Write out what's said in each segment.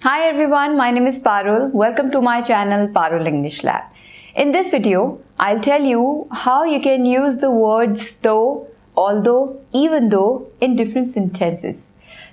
Hi everyone, my name is Parul. Welcome to my channel Parul English Lab. In this video, I'll tell you how you can use the words though, although, even though in different sentences.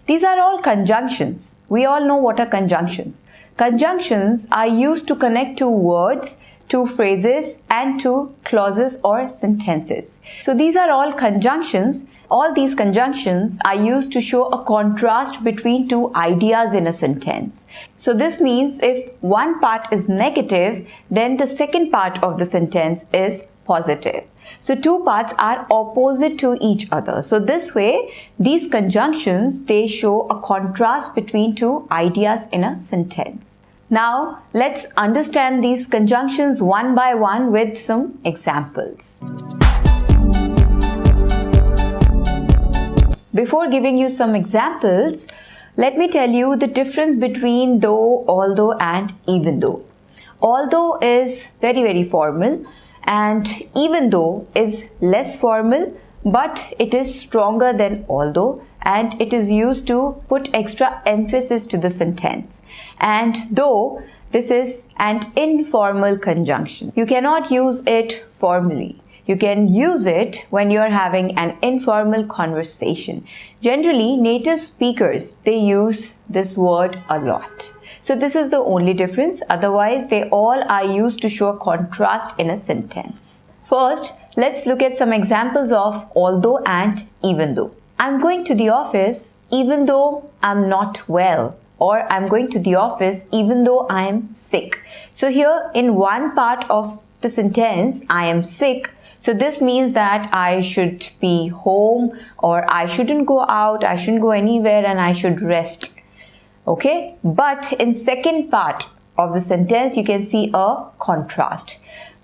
These are all conjunctions. We all know what are conjunctions. Conjunctions are used to connect two words, two phrases and two clauses or sentences. So these are all conjunctions. All these conjunctions are used to show a contrast between two ideas in a sentence. So this means if one part is negative, then the second part of the sentence is positive. So two parts are opposite to each other. So this way, these conjunctions, they show a contrast between two ideas in a sentence. Now, let's understand these conjunctions one by one with some examples. Before giving you some examples, let me tell you the difference between though, although and even though. Although is very formal and even though is less formal, but it is stronger than although and it is used to put extra emphasis to the sentence. And though, this is an informal conjunction. You cannot use it formally. You can use it when you're having an informal conversation. Generally, native speakers, they use this word a lot. So this is the only difference. Otherwise, they all are used to show a contrast in a sentence. First, let's look at some examples of although and even though. I'm going to the office even though I'm not well. Or I'm going to the office even though I am sick. So here in one part of the sentence, I am sick. So this means that I should be home or I shouldn't go out, I shouldn't go anywhere and I should rest. Okay? But in second part of the sentence, you can see a contrast.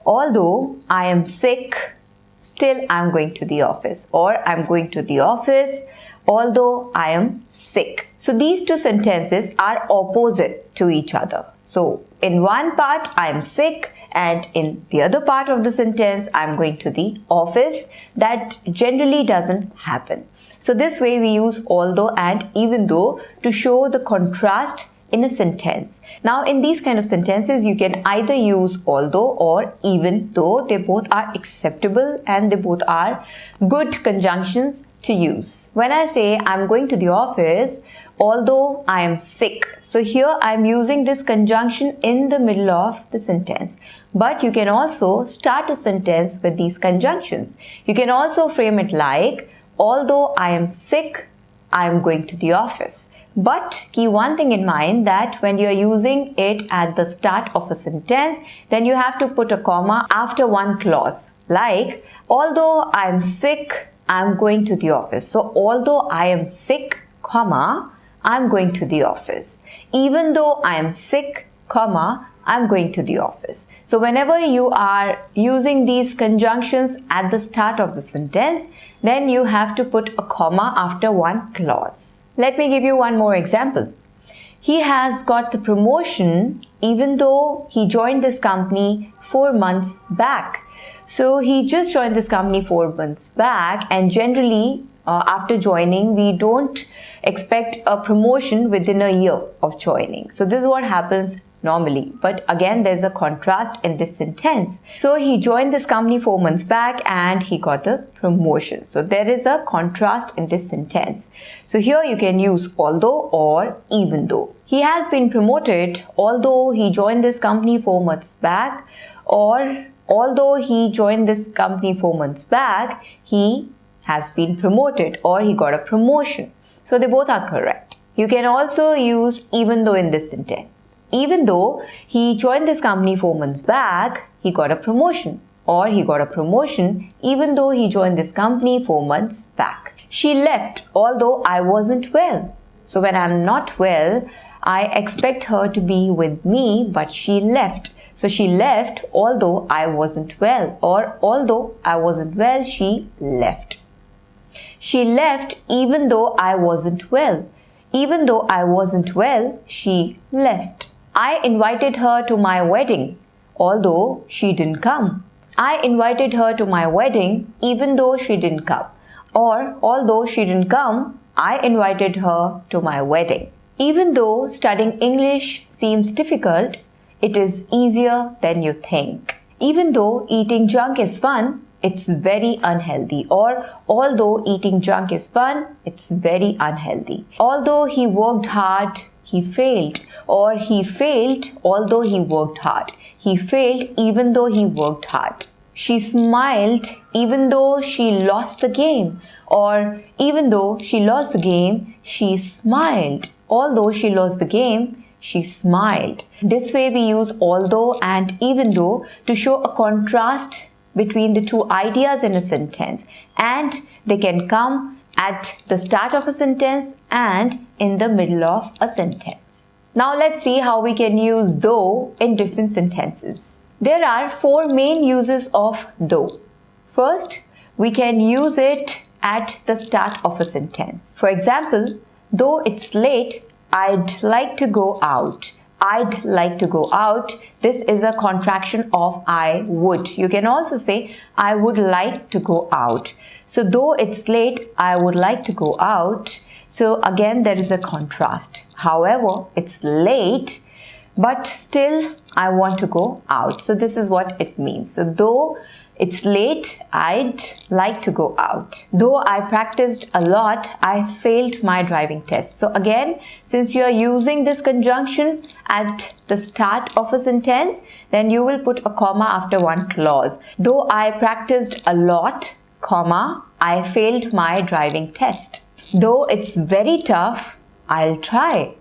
Although I am sick, still I'm going to the office. Or I'm going to the office, although I am sick. So these two sentences are opposite to each other. So in one part, I am sick. And in the other part of the sentence, I'm going to the office. That generally doesn't happen. So this way we use although and even though to show the contrast in a sentence. Now in these kind of sentences, you can either use although or even though. They both are acceptable and they both are good conjunctions to use. When I say I'm going to the office, although I am sick. So here I'm using this conjunction in the middle of the sentence. But you can also start a sentence with these conjunctions. You can also frame it like, although I am sick, I am going to the office. But keep one thing in mind that when you are using it at the start of a sentence, then you have to put a comma after one clause. Like, although I am sick, I am going to the office. So although I am sick, comma, I am going to the office. Even though I am sick, comma, I am going to the office. So whenever you are using these conjunctions at the start of the sentence, then you have to put a comma after one clause. Let me give you one more example. He has got the promotion even though he joined this company 4 months back. So he just joined this company 4 months back, and generally after joining, we don't expect a promotion within a year of joining. So this is what happens normally. But again, there's a contrast in this sentence. So he joined this company 4 months back and he got the promotion. So there is a contrast in this sentence. So here you can use although or even though. He has been promoted although he joined this company 4 months back, or although he joined this company 4 months back, he has been promoted or he got a promotion. So they both are correct. You can also use even though in this sentence. Even though he joined this company 4 months back, he got a promotion. Or he got a promotion even though he joined this company 4 months back. She left although I wasn't well. So when I'm not well, I expect her to be with me, but she left. So she left although I wasn't well. Or although I wasn't well, she left. She left even though I wasn't well. Even though I wasn't well, she left. I invited her to my wedding, although she didn't come. I invited her to my wedding even though she didn't come. Or although she didn't come, I invited her to my wedding. Even though studying English seems difficult, it is easier than you think. Even though eating junk is fun, it's very unhealthy. Or although eating junk is fun, it's very unhealthy. Although he worked hard, he failed. Or he failed although he worked hard. He failed even though he worked hard. She smiled even though she lost the game. Or even though she lost the game, she smiled. Although she lost the game, she smiled. This way we use although and even though to show a contrast between the two ideas in a sentence, and they can come at the start of a sentence and in the middle of a sentence. Now let's see how we can use though in different sentences. There are 4 main uses of though. First, we can use it at the start of a sentence. For example, though it's late, I'd like to go out. I'd like to go out. This is a contraction of I would. You can also say I would like to go out. So though it's late, I would like to go out. So again, there is a contrast. However, it's late, but still I want to go out. So this is what it means. So though it's late, I'd like to go out. Though I practiced a lot, I failed my driving test. So again, since you are using this conjunction at the start of a sentence, then you will put a comma after one clause. Though I practiced a lot, comma, I failed my driving test. Though it's very tough, I'll try.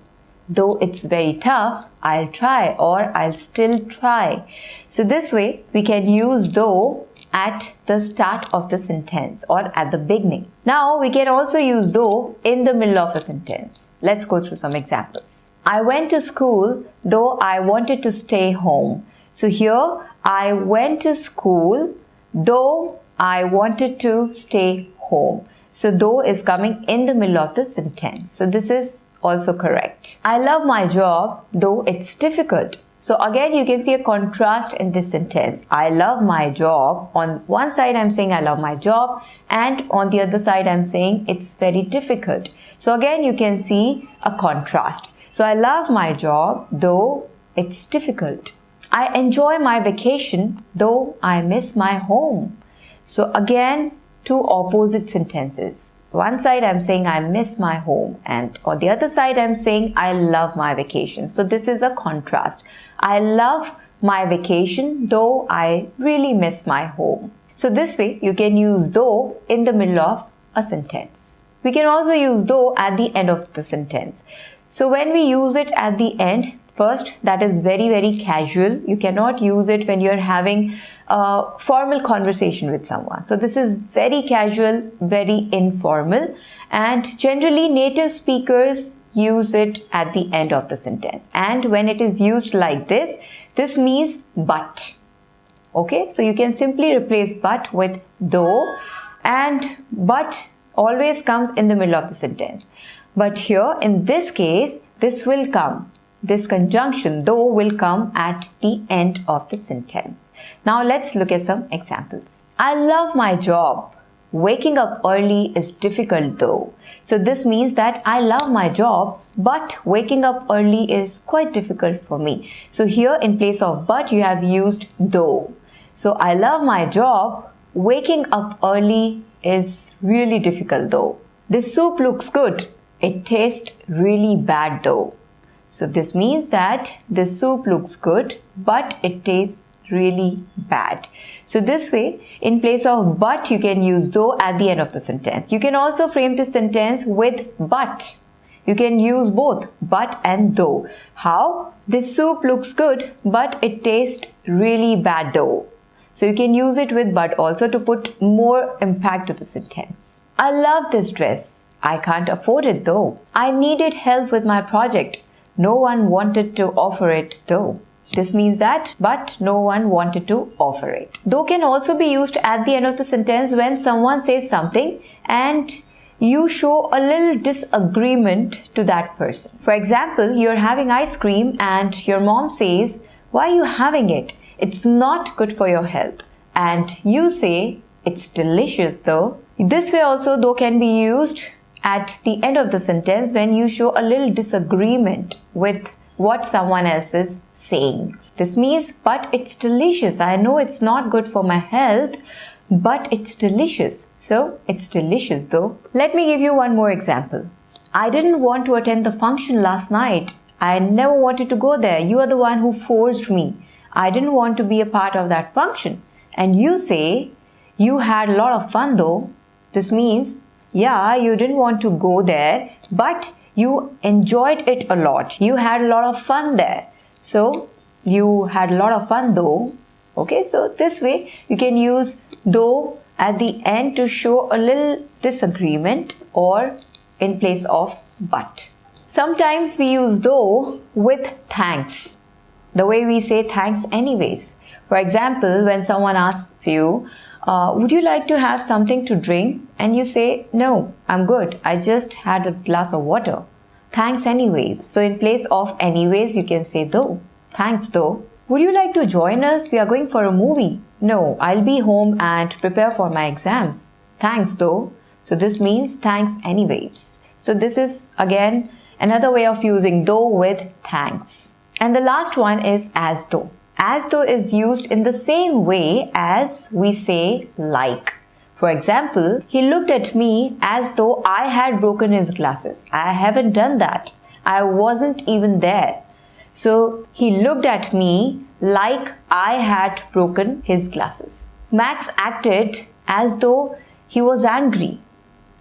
Though it's very tough, I'll try, or I'll still try. So this way we can use though at the start of the sentence or at the beginning. Now we can also use though in the middle of a sentence. Let's go through some examples. I went to school though I wanted to stay home. So here I went to school though I wanted to stay home. So though is coming in the middle of the sentence. So this is also correct. I love my job though it's difficult. So again, you can see a contrast in this sentence. I love my job. On one side, I'm saying I love my job, and on the other side, I'm saying it's very difficult. So again, you can see a contrast. So I love my job, though it's difficult. I enjoy my vacation, though I miss my home. So again, 2 opposite sentences. One side I'm saying I miss my home, and on the other side I'm saying I love my vacation. So this is a contrast. I love my vacation though I really miss my home. So this way you can use though in the middle of a sentence. We can also use though at the end of the sentence. So when we use it at the end, first, that is very casual. You cannot use it when you're having a formal conversation with someone. So this is very casual, very informal, and generally native speakers use it at the end of the sentence. And when it is used like this means but. Okay, so you can simply replace but with though, and but always comes in the middle of the sentence. But here in this case, this will come. This conjunction though will come at the end of the sentence. Now let's look at some examples. I love my job. Waking up early is difficult though. So this means that I love my job, but waking up early is quite difficult for me. So here in place of but you have used though. So I love my job. Waking up early is really difficult though. This soup looks good. It tastes really bad though. So this means that the soup looks good, but it tastes really bad. So this way, in place of but, you can use though at the end of the sentence. You can also frame this sentence with but. You can use both but and though. How? This soup looks good, but it tastes really bad though. So you can use it with but also to put more impact to the sentence. I love this dress. I can't afford it though. I needed help with my project. No one wanted to offer it though. This means that, but no one wanted to offer it. Though can also be used at the end of the sentence when someone says something and you show a little disagreement to that person. For example, you're having ice cream and your mom says, "Why are you having it? It's not good for your health." And you say, "It's delicious though." This way also though can be used at the end of the sentence when you show a little disagreement with what someone else is saying. This means, but it's delicious. I know it's not good for my health, but it's delicious. So, it's delicious though. Let me give you one more example. I didn't want to attend the function last night. I never wanted to go there. You are the one who forced me. I didn't want to be a part of that function. And you say, you had a lot of fun though. This means, yeah, you didn't want to go there, but you enjoyed it a lot. You had a lot of fun there. So, you had a lot of fun though. Okay, so this way you can use though at the end to show a little disagreement or in place of but. Sometimes we use though with thanks. The way we say thanks anyways. For example, when someone asks you, would you like to have something to drink? And you say, no, I'm good. I just had a glass of water. Thanks anyways. So in place of anyways, you can say though. Thanks though. Would you like to join us? We are going for a movie. No, I'll be home and prepare for my exams. Thanks though. So this means thanks anyways. So this is again another way of using though with thanks. And the last one is as though. As though is used in the same way as we say like. For example, he looked at me as though I had broken his glasses. I haven't done that. I wasn't even there. So he looked at me like I had broken his glasses. Max acted as though he was angry.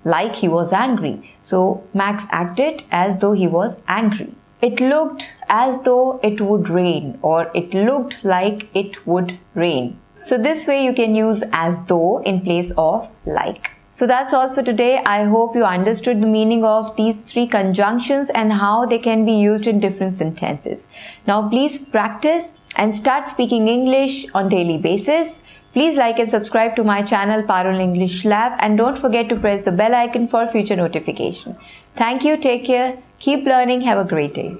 Like he was angry. So Max acted as though he was angry. It looked as though it would rain, or it looked like it would rain. So this way you can use as though in place of like. So that's all for today. I hope you understood the meaning of these three conjunctions and how they can be used in different sentences. Now please practice and start speaking English on daily basis. Please like and subscribe to my channel Parul English Lab, and don't forget to press the bell icon for future notification. Thank you. Take care. Keep learning. Have a great day.